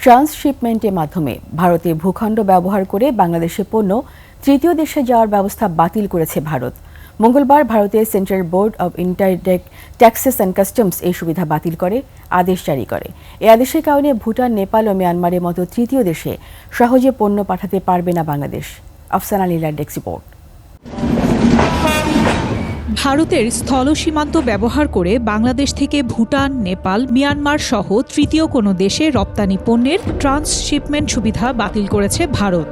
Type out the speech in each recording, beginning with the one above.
ট্রান্সশিপমেন্টের মাধ্যমে ভারতে ভূখণ্ড ব্যবহার করে বাংলাদেশে পণ্য তৃতীয় দেশে যাওয়ার ব্যবস্থা বাতিল করেছে ভারত। মঙ্গলবার ভারতের central board of indirect taxes and customs এই সুবিধা বাতিল করে আদেশ জারি করে। এই আদেশের কারণে ভুটান, নেপাল ও মিয়ানমারের মতো তৃতীয় দেশে সহজে পণ্য পাঠাতে পারবে না বাংলাদেশ। আফসানা লীলার ডেস্ক রিপোর্ট। ভারতের স্থল সীমান্ত ব্যবহার করে বাংলাদেশ থেকে ভুটান, নেপাল, মিয়ানমার সহ তৃতীয় কোনো দেশে রপ্তানি পণ্যের ট্রান্সশিপমেন্ট সুবিধা বাতিল করেছে ভারত।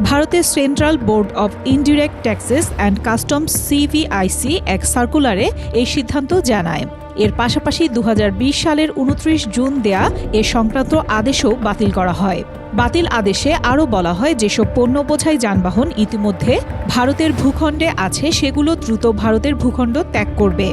ভারতের central board of indirect taxes and customs সিভিআইসি এক সার্কুলারে এই সিদ্ধান্ত জানায়। এর পাশাপাশি 2020 সালের 29 জুন দেয়া এ সংক্রান্ত আদেশও বাতিল করা হয়। বাতিল আদেশে আরও বলা হয়, যেসব পণ্য বোঝাই যানবাহন ইতিমধ্যে ভারতের ভূখণ্ডে আছে সেগুলো দ্রুত ভারতের ভূখণ্ড ত্যাগ করবে।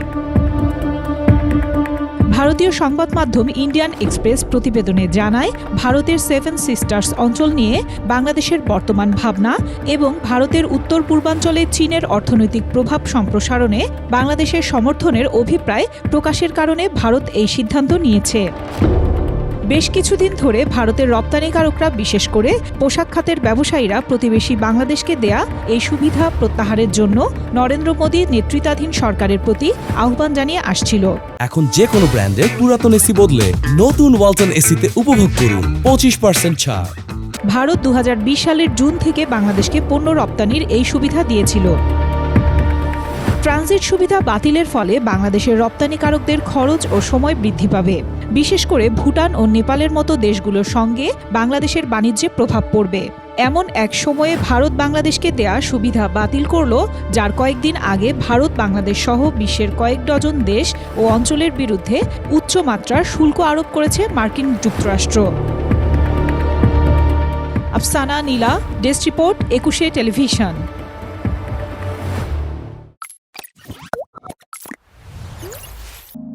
ভারতীয় সংবাদ মাধ্যম ইন্ডিয়ান এক্সপ্রেস প্রতিবেদনে জানায়, ভারতের সেভেন সিস্টার্স অঞ্চল নিয়ে বাংলাদেশের বর্তমান ভাবনা এবং ভারতের উত্তর পূর্বাঞ্চলে চীনের অর্থনৈতিক প্রভাব সম্প্রসারণে বাংলাদেশের সমর্থনের অভিপ্রায় প্রকাশের কারণে ভারত এই সিদ্ধান্ত নিয়েছে। বেশ কিছুদিন ধরে ভারতের রপ্তানিকারকরা, বিশেষ করে পোশাক খাতের ব্যবসায়ীরা প্রতিবেশী বাংলাদেশকে দেয়া এই সুবিধা প্রত্যাহারের জন্য নরেন্দ্র মোদী নেতৃত্বাধীন সরকারের প্রতি আহ্বান জানিয়ে আসছিল। এখন যে কোনো ব্র্যান্ডের পুরাতন এসি বদলে নতুন ওয়ালটন এসিতে উপভোগ করুন 25% ছাড়। ভারত 2020 সালের জুন থেকে বাংলাদেশকে পণ্য রপ্তানির এই সুবিধা দিয়েছিল। ট্রানজিট সুবিধা বাতিলের ফলে বাংলাদেশের রপ্তানিকারকদের খরচ ও সময় বৃদ্ধি পাবে। বিশেষ করে ভুটান ও নেপালের মতো দেশগুলোর সঙ্গে বাংলাদেশের বাণিজ্যে প্রভাব পড়বে। এমন এক সময়ে ভারত বাংলাদেশকে দেয়া সুবিধা বাতিল করল, যার কয়েকদিন আগে ভারত বাংলাদেশ সহ বিশ্বের কয়েক ডজন দেশ ও অঞ্চলের বিরুদ্ধে উচ্চমাত্রার শুল্ক আরোপ করেছে মার্কিন যুক্তরাষ্ট্র। আফসানা নীলা, ডেস্ক রিপোর্ট, 21 টেলিভিশন।